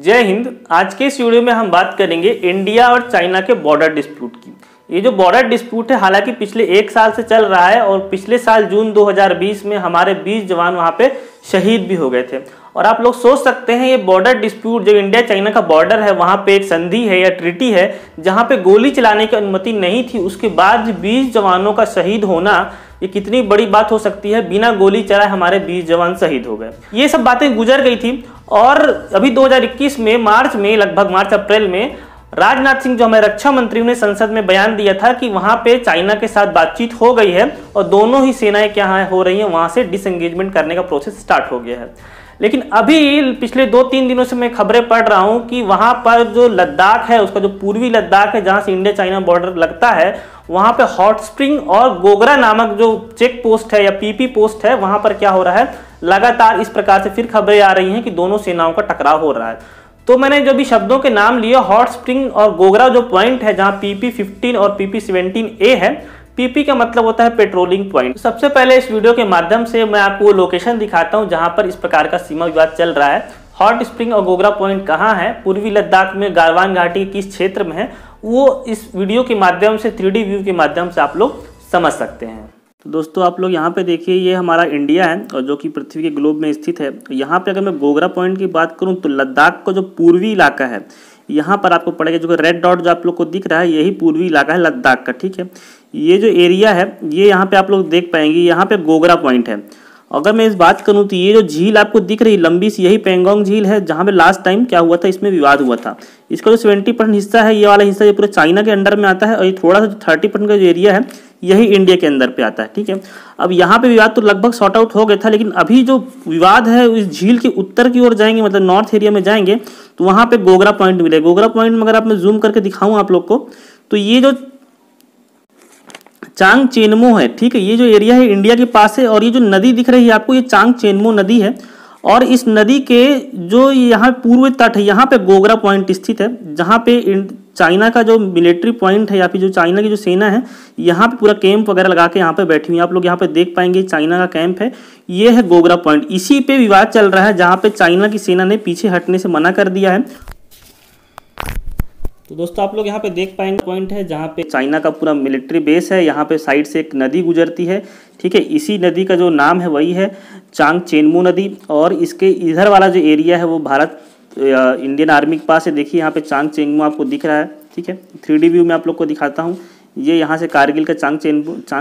जय हिंद। आज के इस वीडियो में हम बात करेंगे इंडिया और चाइना के बॉर्डर डिस्प्यूट की। ये जो बॉर्डर डिस्प्यूट है हालांकि पिछले 1 साल से चल रहा है और पिछले साल जून 2020 में हमारे 20 जवान वहां पे शहीद भी हो गए थे। और आप लोग सोच सकते हैं ये बॉर्डर डिस्प्यूट जो इंडिया चाइना का बॉर्डर है वहां पे एक संधि है या ट्रीटी है जहां पे गोली चलाने की अनुमति नहीं थी, उसके बाद 20 जवानों का शहीद होना ये कितनी बड़ी बात हो सकती है। बिना गोली चलाए हमारे 20 जवान शहीद हो गए। ये सब बातें गुजर गई थी और अभी 2021 में मार्च में लगभग मार्च अप्रैल में राजनाथ सिंह जो हमारे रक्षा मंत्री ने संसद में बयान दिया था कि वहां पे चाइना के साथ बातचीत हो गई है और दोनों ही सेनाएं क्या हो रही हैं वहां से डिसएंगेजमेंट करने का प्रोसेस स्टार्ट हो गया है। लेकिन अभी पिछले 2-3 दिनों से मैं खबरें पढ़ रहा हूं कि वहां पर जो लद्दाख है उसका जो पूर्वी लद्दाख है जहां से इंडिया चाइना बॉर्डर लगता है वहां पे हॉट स्प्रिंग और गोगरा नामक जो चेक पोस्ट है या पीपी पोस्ट है वहां पर क्या हो रहा है, लगातार इस प्रकार से फिर खबरें आ रही हैं कि दोनों सेनाओं का टकराव हो रहा है। तो मैंने जो भी शब्दों के नाम लिए, हॉट स्प्रिंग और गोगरा जो पॉइंट है जहां PP-15 और PP-17A है। पीपी का मतलब होता है पेट्रोलिंग पॉइंट। सबसे पहले इस वीडियो के माध्यम से मैं आपको लोकेशन दिखाता हूं जहां पर इस प्रकार का सीमा विवाद चल रहा है। हॉट स्प्रिंग और गोगरा पॉइंट कहां है, पूर्वी लद्दाख में गालवान घाटी के किस क्षेत्र में है, वो इस वीडियो के माध्यम से 3D व्यू के माध्यम से आप लोग समझ सकते हैं। तो दोस्तों आप लोग यहाँ पे देखिए, ये हमारा इंडिया है और जो कि पृथ्वी के ग्लोब में स्थित है। यहाँ पे अगर मैं गोगरा पॉइंट की बात करूँ तो लद्दाख का जो पूर्वी इलाका है यहाँ पर आपको पड़ेगा, जो रेड डॉट जो आप लोग को दिख रहा है यही पूर्वी इलाका है लद्दाख का। ठीक है, ये जो एरिया है ये यहाँ पे आप लोग देख पाएंगे, यहाँ पे गोगरा पॉइंट है। अगर मैं इस बात करूँ तो ये जो झील आपको दिख रही लंबी सी यही पेंगोंग झील है जहाँ पे लास्ट टाइम क्या हुआ था, इसमें विवाद हुआ था। इसका जो 70% हिस्सा है ये वाला हिस्सा ये पूरा चाइना के अंडर में आता है और ये थोड़ा सा 30% का जो एरिया है यही इंडिया के अंदर पे आता है। ठीक है, अब यहाँ पे विवाद तो लगभग सॉर्ट आउट हो गया था, लेकिन अभी जो विवाद है इस झील के उत्तर की ओर जाएंगे, मतलब नॉर्थ एरिया में जाएंगे तो वहाँ पे गोगरा पॉइंट मिलेगा। गोगरा पॉइंट में अगर आप मैं जूम करके दिखाऊं आप लोग को तो ये जो चांग चेनमो है, ठीक है, ये जो एरिया है इंडिया के पास है और ये जो नदी दिख रही है आपको ये चांग चेनमो नदी है और इस नदी के जो यहाँ पूर्व तट है यहाँ पे गोगरा पॉइंट स्थित है जहाँ पे चाइना का जो मिलिट्री पॉइंट है या फिर जो चाइना की जो सेना है यहाँ पे पूरा कैंप वगैरह लगा के यहाँ पे बैठी हुई है। आप लोग यहाँ पे देख पाएंगे चाइना का कैंप है, ये है गोगरा पॉइंट। इसी पे विवाद चल रहा है जहाँ पे चाइना की सेना ने पीछे हटने से मना कर दिया है। तो दोस्तों आप लोग यहाँ पे देख पाएंगे पॉइंट है जहाँ पे चाइना का पूरा मिलिट्री बेस है। यहाँ पे साइड से एक नदी गुजरती है, ठीक है, इसी नदी का जो नाम है वही है चांग चेनमो नदी। और इसके इधर वाला जो एरिया है वो भारत इंडियन आर्मी के पास है। देखिए यहाँ पे चांग चेनमो आपको दिख रहा है, ठीक है, 3D व्यू में आप लोग को दिखाता हूँ। ये यहाँ से कारगिल का चांग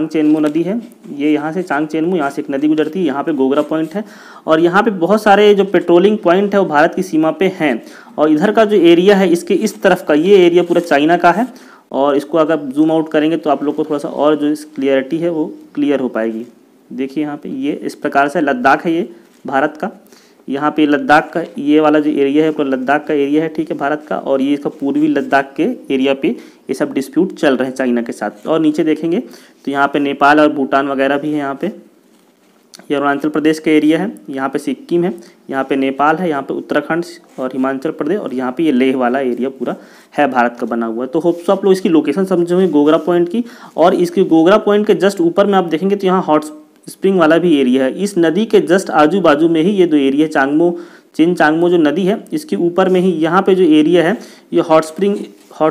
चेनमो नदी है, ये यहाँ से चांग चेनमो, यहाँ से एक नदी गुजरती है, यहाँ पे गोगरा पॉइंट है और यहाँ पे बहुत सारे जो पेट्रोलिंग पॉइंट है वो भारत की सीमा पे हैं। और इधर का जो एरिया है इसके इस तरफ का ये एरिया पूरा चाइना का है और इसको अगर जूम आउट करेंगे तो आप लोग को थोड़ा सा और जो क्लियरिटी है वो क्लियर हो पाएगी। देखिए यहाँ पे ये इस प्रकार से लद्दाख है, ये भारत का, यहाँ पे लद्दाख का ये वाला जो एरिया है पूरा लद्दाख का एरिया है, ठीक है, भारत का। और ये इसका पूर्वी लद्दाख के एरिया पे ये सब डिस्प्यूट चल रहे हैं चाइना के साथ। और नीचे देखेंगे तो यहाँ पे नेपाल और भूटान वगैरह भी है। यहाँ पे ये अरुणाचल प्रदेश का एरिया है, यहाँ पे सिक्किम है, यहाँ पे नेपाल है, यहाँ पे उत्तराखंड और हिमाचल प्रदेश और यहाँ पे ये लेह वाला एरिया पूरा है भारत का बना हुआ है। तो होप्स आप लोग इसकी लोकेशन समझे होंगे गोगरा पॉइंट की। और इसकी गोगरा पॉइंट के जस्ट ऊपर में आप देखेंगे तो यहाँ हॉट स्प्रिंग वाला भी एरिया है। इस नदी के जस्ट आजू बाजू में ही ये जो एरिया है चांगमो जो नदी है इसके ऊपर में ही यहाँ पे जो एरिया है ये हॉट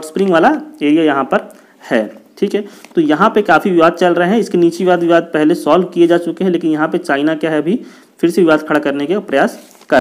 स्प्रिंग वाला एरिया यहाँ पर है, ठीक है। तो यहाँ पे काफ़ी विवाद चल रहे हैं। इसके नीचे विवाद पहले सॉल्व किए जा चुके हैं, लेकिन यहाँ पे चाइना क्या है अभी फिर से विवाद खड़ा करने का प्रयास कर।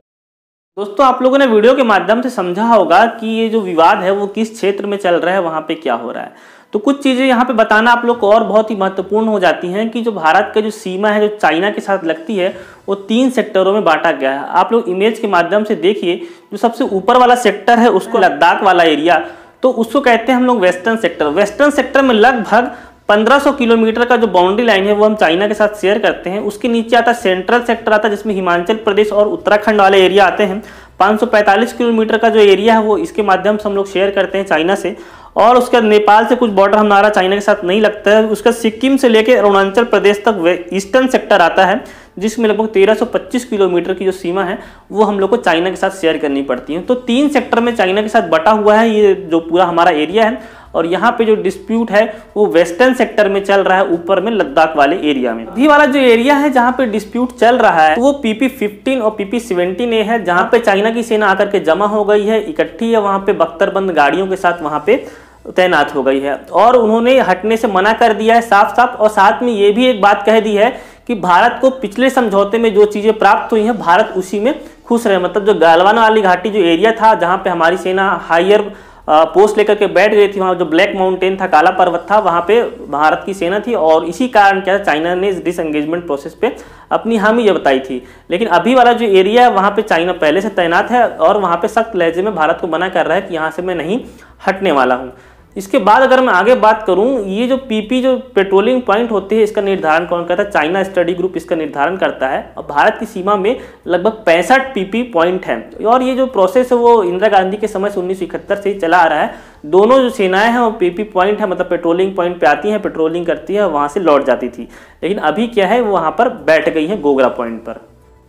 दोस्तों आप लोगों ने वीडियो के माध्यम से समझा होगा कि ये जो विवाद है वो किस क्षेत्र में चल रहा है, वहाँ पे क्या हो रहा है। तो कुछ चीज़ें यहाँ पे बताना आप लोग को और बहुत ही महत्वपूर्ण हो जाती हैं कि जो भारत का जो सीमा है जो चाइना के साथ लगती है वो 3 सेक्टरों में बांटा गया है। आप लोग इमेज के माध्यम से देखिए, जो सबसे ऊपर वाला सेक्टर है उसको लद्दाख वाला एरिया, तो उसको कहते हैं हम लोग वेस्टर्न सेक्टर। वेस्टर्न सेक्टर में लगभग 1500 किलोमीटर का जो बाउंड्री लाइन है वो हम चाइना के साथ शेयर करते हैं। उसके नीचे आता है सेंट्रल सेक्टर आता है जिसमें हिमाचल प्रदेश और उत्तराखंड वाले एरिया आते हैं। 545 किलोमीटर का जो एरिया है वो इसके माध्यम से हम लोग शेयर करते हैं चाइना से। और उसका नेपाल से कुछ बॉर्डर हमारा चाइना के साथ नहीं लगता है। उसका सिक्किम से लेकर अरुणाचल प्रदेश तक ईस्टर्न सेक्टर आता है जिसमें लगभग 1325 किलोमीटर की जो सीमा है वो हम लोग को चाइना के साथ शेयर करनी पड़ती है। तो 3 सेक्टर में चाइना के साथ बटा हुआ है ये जो पूरा हमारा एरिया है। और यहाँ पे जो डिस्प्यूट है वो वेस्टर्न सेक्टर में चल रहा है, ऊपर में लद्दाख वाले एरिया में। अभी वाला जो एरिया है जहाँ पे डिस्प्यूट चल रहा है वो PP-15 और PP-17A है, जहाँ पे चाइना की सेना आकर के जमा हो गई है, इकट्ठी है, वहाँ पे बख्तरबंद गाड़ियों के साथ वहाँ पे तैनात हो गई है और उन्होंने हटने से मना कर दिया है साफ साफ। और साथ में ये भी एक बात कह दी है कि भारत को पिछले समझौते में जो चीजें प्राप्त हुई हैं भारत उसी में खुश रहे। मतलब जो गालवान वाली घाटी जो एरिया था जहां पे हमारी सेना हायर पोस्ट लेकर के बैठ गई थी, वहां जो ब्लैक माउंटेन था, काला पर्वत था, वहां पे भारत की सेना थी और इसी कारण क्या चाइना ने इस डिसएंगेजमेंट प्रोसेस पे अपनी हामी जताई थी। लेकिन अभी वाला जो एरिया है वहां पे चाइना पहले से तैनात है और वहां पे सख्त लहजे में भारत को मना कर रहा है कि यहाँ से मैं नहीं हटने वाला हूँ। इसके बाद अगर मैं आगे बात करूं, ये जो PP जो पेट्रोलिंग पॉइंट होते हैं इसका निर्धारण कौन करता है? चाइना स्टडी ग्रुप इसका निर्धारण करता है और भारत की सीमा में लगभग 65 PP पॉइंट है और ये जो प्रोसेस है वो इंदिरा गांधी के समय से 1971 से ही चला आ रहा है। दोनों जो सेनाएं हैं वो PP पॉइंट है, मतलब पेट्रोलिंग पॉइंट पे आती हैं, पेट्रोलिंग करती है, वहां से लौट जाती थी। लेकिन अभी क्या है वो वहां पर बैठ गई है गोगरा पॉइंट पर।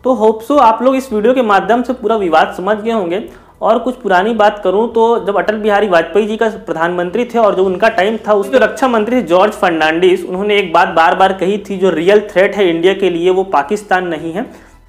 तो होप सो आप लोग इस वीडियो के माध्यम से पूरा विवाद समझ गए होंगे। और कुछ पुरानी बात करूं तो जब अटल बिहारी वाजपेयी जी का प्रधानमंत्री थे और जो उनका टाइम था उसके रक्षा मंत्री थे जॉर्ज फर्नांडिस, उन्होंने एक बात बार बार कही थी, जो रियल थ्रेट है इंडिया के लिए वो पाकिस्तान नहीं है,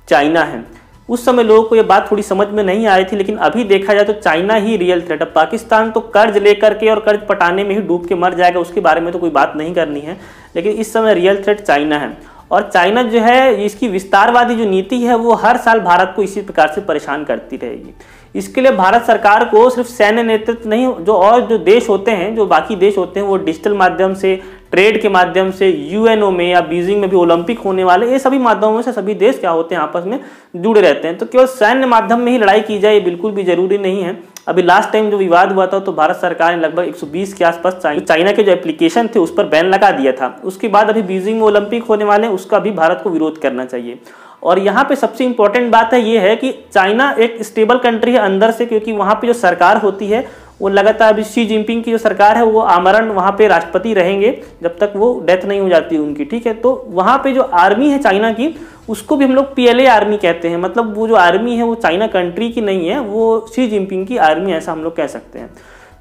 चाइना है। उस समय लोगों को ये बात थोड़ी समझ में नहीं आई थी, लेकिन अभी देखा जाए तो चाइना ही रियल थ्रेट है। पाकिस्तान तो कर्ज लेकर के और कर्ज पटाने में ही डूब के मर जाएगा, उसके बारे में तो कोई बात नहीं करनी है। लेकिन इस समय रियल थ्रेट चाइना है और चाइना जो है इसकी विस्तारवादी जो नीति है वो हर साल भारत को इसी प्रकार से परेशान करती रहेगी। इसके लिए भारत सरकार को सिर्फ सैन्य नेतृत्व नहीं, जो देश होते हैं, जो बाकी देश होते हैं वो डिजिटल माध्यम से, ट्रेड के माध्यम से, UNO में या बीजिंग में भी ओलंपिक होने वाले, ये सभी माध्यमों से सभी देश क्या होते हैं आपस में जुड़े रहते हैं। तो केवल सैन्य माध्यम में ही लड़ाई की जाए ये बिल्कुल भी जरूरी नहीं है। अभी लास्ट टाइम जो विवाद हुआ था तो भारत सरकार ने लगभग 120 के आसपास चाइना के जो एप्लीकेशन थे उस पर बैन लगा दिया था। उसके बाद अभी बीजिंग में ओलंपिक होने वाले हैं, उसका भी भारत को विरोध करना चाहिए। और यहाँ पे सबसे इंपॉर्टेंट बात है ये है कि चाइना एक स्टेबल कंट्री है अंदर से, क्योंकि वहाँ पे जो सरकार होती है वो लगातार, अभी शी जिनपिंग की जो सरकार है वो आमरण वहाँ पे राष्ट्रपति रहेंगे जब तक वो डेथ नहीं हो जाती उनकी, ठीक है। तो वहाँ पे जो आर्मी है चाइना की उसको भी हम लोग PLA आर्मी कहते हैं, मतलब वो जो आर्मी है वो चाइना कंट्री की नहीं है, वो शी जिनपिंग की आर्मी, ऐसा हम लोग कह सकते हैं।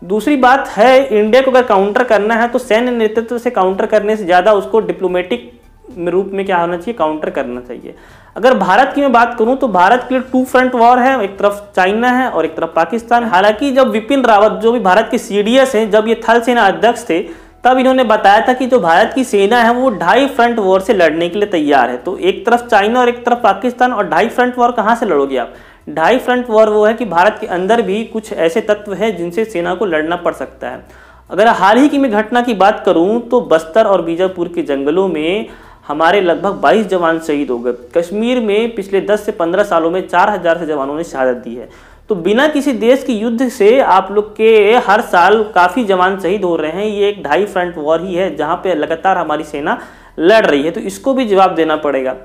दूसरी बात है, इंडिया को अगर काउंटर करना है तो सैन्य नेतृत्व से काउंटर करने से ज़्यादा उसको डिप्लोमेटिक रूप में क्या होना चाहिए, काउंटर करना चाहिए। अगर भारत की मैं बात करूं तो भारत के लिए 2 फ्रंट वॉर है, एक तरफ चाइना है और एक तरफ पाकिस्तान। हालांकि जब विपिन रावत जो भी भारत के CDS हैं, जब ये थल सेना अध्यक्ष थे, तब इन्होंने बताया था कि जो भारत की सेना है वो 2.5 फ्रंट वॉर से लड़ने के लिए तैयार है। तो एक तरफ चाइना और एक तरफ पाकिस्तान, और 2.5 फ्रंट वॉर कहाँ से लड़ोगे आप? 2.5 फ्रंट वॉर वो है कि भारत के अंदर भी कुछ ऐसे तत्व है जिनसे सेना को लड़ना पड़ सकता है। अगर हाल ही की मैं घटना की बात करूं तो बस्तर और बीजापुर के जंगलों में हमारे लगभग 22 जवान शहीद हो गए। कश्मीर में पिछले 10 से 15 सालों में 4000 से जवानों ने शहादत दी है। तो बिना किसी देश की युद्ध से आप लोग के हर साल काफ़ी जवान शहीद हो रहे हैं। ये एक 2.5 फ्रंट वॉर ही है जहाँ पे लगातार हमारी सेना लड़ रही है, तो इसको भी जवाब देना पड़ेगा।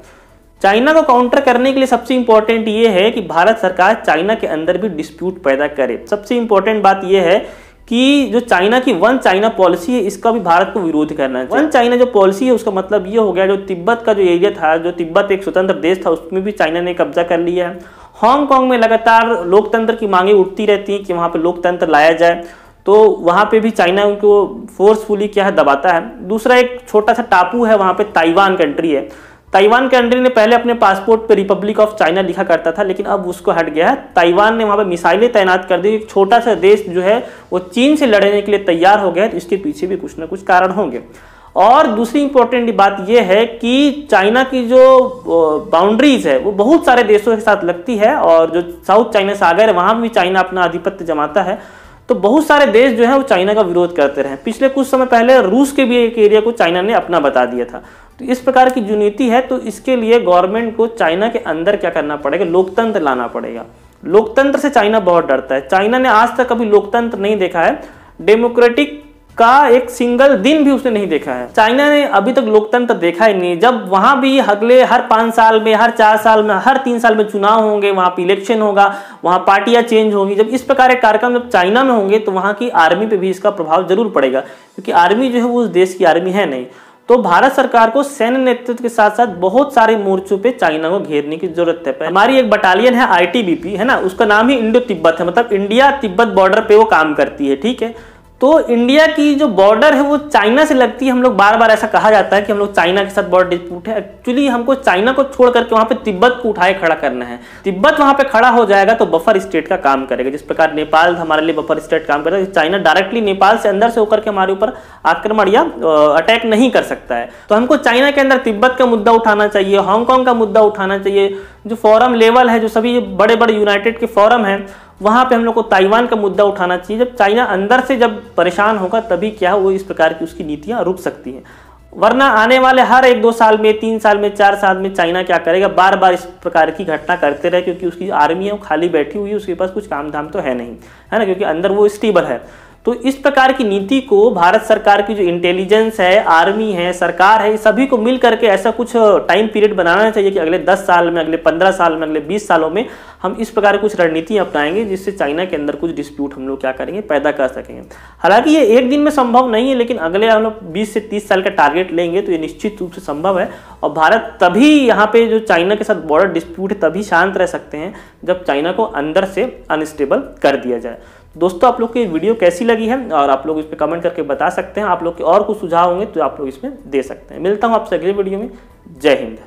चाइना को काउंटर करने के लिए सबसे इंपॉर्टेंट ये है कि भारत सरकार चाइना के अंदर भी डिस्प्यूट पैदा करे। सबसे इंपॉर्टेंट बात यह है कि जो चाइना की वन चाइना पॉलिसी है इसका भी भारत को विरोध करना है। वन चाइना जो पॉलिसी है उसका मतलब ये हो गया, जो तिब्बत का जो एरिया था, जो तिब्बत एक स्वतंत्र देश था, उसमें भी चाइना ने कब्जा कर लिया है। हांगकांग में लगातार लोकतंत्र की मांगे उठती रहती हैं कि वहाँ पे लोकतंत्र लाया जाए, तो वहाँ पे भी चाइना उनको फोर्सफुली क्या है दबाता है। दूसरा एक छोटा सा टापू है वहाँ पे, ताइवान कंट्री है। ताइवान कंट्री ने पहले अपने पासपोर्ट पे रिपब्लिक ऑफ चाइना लिखा करता था, लेकिन अब उसको हट गया है। ताइवान ने वहाँ पे मिसाइलें तैनात कर दी। एक छोटा सा देश जो है वो चीन से लड़ने के लिए तैयार हो गया है, तो इसके पीछे भी कुछ ना कुछ कारण होंगे। और दूसरी इंपॉर्टेंट बात यह है कि चाइना की जो बाउंड्रीज है वो बहुत सारे देशों के साथ लगती है, और जो साउथ चाइना सागर है वहाँ भी चाइना अपना आधिपत्य जमाता है। तो बहुत सारे देश जो है वो चाइना का विरोध करते रहे। पिछले कुछ समय पहले रूस के भी एक एरिया को चाइना ने अपना बता दिया था। तो इस प्रकार की जो नीति है, तो इसके लिए गवर्नमेंट को चाइना के अंदर क्या करना पड़ेगा, लोकतंत्र लाना पड़ेगा। लोकतंत्र से चाइना बहुत डरता है। चाइना ने आज तक कभी लोकतंत्र नहीं देखा है, डेमोक्रेटिक का एक सिंगल दिन भी उसने नहीं देखा है। चाइना ने अभी तक लोकतंत्र देखा ही नहीं। जब वहां भी अगले हर 5 साल में, हर 4 साल में, हर 3 साल में चुनाव होंगे, वहां पे इलेक्शन होगा, वहां पार्टियां चेंज होंगी। जब इस प्रकार के कार्यक्रम जब चाइना में होंगे तो वहां की आर्मी पे भी इसका प्रभाव जरूर पड़ेगा, क्योंकि आर्मी जो है वो उस देश की आर्मी है नहीं। तो भारत सरकार को सैन्य नेतृत्व के साथ साथ बहुत सारे मोर्चों पे चाइना को घेरने की जरूरत है। हमारी एक बटालियन है ITBP है ना, उसका नाम ही इंडो तिब्बत है, मतलब इंडिया तिब्बत बॉर्डर पे वो काम करती है, ठीक है। तो इंडिया की जो बॉर्डर है वो चाइना से लगती है। हम लोग बार बार ऐसा कहा जाता है कि हम लोग चाइना के साथ बॉर्डर डिस्प्यूट है। एक्चुअली हमको चाइना को छोड़ करके वहां पे तिब्बत को उठाए खड़ा करना है। तिब्बत वहां पे खड़ा हो जाएगा तो बफर स्टेट का काम करेगा, जिस प्रकार नेपाल हमारे लिए बफर स्टेट काम करेगा। चाइना डायरेक्टली नेपाल से अंदर से होकर के हमारे ऊपर आक्रमण या अटैक नहीं कर सकता है। तो हमको चाइना के अंदर तिब्बत का मुद्दा उठाना चाहिए, हांगकांग का मुद्दा उठाना चाहिए। जो फोरम लेवल है, जो सभी बड़े बड़े यूनाइटेड के फोरम है, वहां पे हम लोग को ताइवान का मुद्दा उठाना चाहिए। जब चाइना अंदर से जब परेशान होगा तभी क्या वो इस प्रकार की उसकी नीतियां रुक सकती हैं। वरना आने वाले हर 1-2 साल में, 3 साल में, 4 साल में चाइना क्या करेगा, बार बार इस प्रकार की घटना करते रहे, क्योंकि उसकी आर्मी है वो खाली बैठी हुई है, उसके पास कुछ काम धाम तो है नहीं, है ना, क्योंकि अंदर वो स्टेबल है। तो इस प्रकार की नीति को भारत सरकार की जो इंटेलिजेंस है, आर्मी है, सरकार है, सभी को मिल करके ऐसा कुछ टाइम पीरियड बनाना चाहिए कि अगले 10 साल में, अगले 15 साल में, अगले 20 सालों में हम इस प्रकार कुछ रणनीति अपनाएंगे जिससे चाइना के अंदर कुछ डिस्प्यूट हम लोग क्या करेंगे, पैदा कर सकेंगे। हालांकि ये एक दिन में संभव नहीं है, लेकिन अगले हम लोग 20 से 30 साल का टारगेट लेंगे तो ये निश्चित रूप से संभव है। और भारत तभी यहाँ पे जो चाइना के साथ बॉर्डर डिस्प्यूट है तभी शांत रह सकते हैं जब चाइना को अंदर से अनस्टेबल कर दिया जाए। दोस्तों, आप लोग को ये वीडियो कैसी लगी है और आप लोग इस पर कमेंट करके बता सकते हैं। आप लोग के और कुछ सुझाव होंगे तो आप लोग इसमें दे सकते हैं। मिलता हूँ आपसे अगले वीडियो में। जय हिंद।